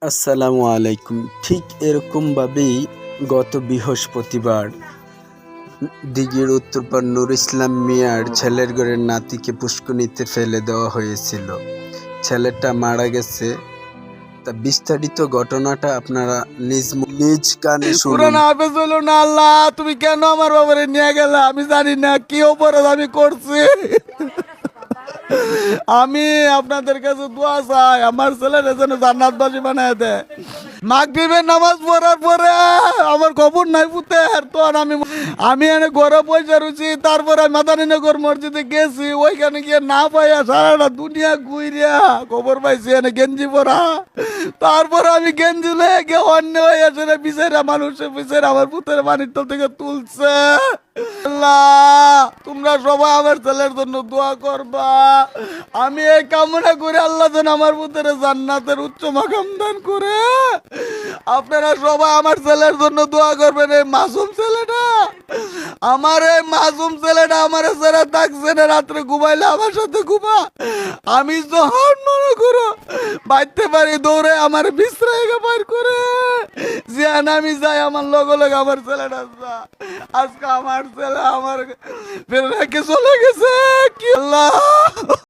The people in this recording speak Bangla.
আসসালামু আলাইকুম। ঠিক এরকমভাবেই গত বৃহস্পতিবার দিঘির উত্তরপাড় নুর ইসলাম মিয়ার ছেলের ঘরের নাতিকে পুষ্করিণীতে ফেলে দেওয়া হয়েছিল। ছেলেটা মারা গেছে। তা বিস্তারিত ঘটনাটা আপনারা নিজ কানে শুনুন। পুরান হাফেজ হইল না। আল্লাহ, তুমি কেন আমার বাবারে নিয়ে গেলে? আমি জানি না কি অপরাধ আমি করছি। আমি আপনাদের কাছে দোয়া চাই, আমার ছেলের যেন জান্নাতবাসী বানায় দেয়। মাগরিবের নামাজ পড়ার পরে আমার খবর নাই পুতের, তো আর আমি এনে ঘরে পয়সা রুচি। তারপরে মাদানীনগর মসজিদে গেছি, ওইখানে গিয়ে না পাইয়া সারাটা দুনিয়া ঘুরিয়া খবর পাইছি এনে গেঞ্জি পরা। তারপরে আমি গেঞ্জি লয়ে গিয়ে অন্য হয়ে এসে বিচারা মানুষের বিচারে আমার পুতের বাড়ির তল থেকে তুলছে। আল্লাহ, তোমরা সবাই আমার ছেলের জন্য দোয়া করবা। আমি এই কামনা করে আল্লাহ যেন আমার পুতের জান্নাতের উচ্চ মাকাম দান করে। আপনারা সবাই আমার ছেলের জন্য দোয়া করবেন। এই মাসুম ছেলেটা, আমার এই মাসুম ছেলেটা আমার ছেলে থাকছে না, রাত্রে ঘুমাইলে আমার সাথে ঘুমা। আমি যখন মনে করো বাইতে পারি দৌড়ে আমার বিশ্রায় বাইর করে জিয়ান আমি যাই, আমার লগে লগে আমার ছেলেটা যা। আজকে আমার ছেলে আমার ফের রেখে চলে গেছে। কি আল্লাহ।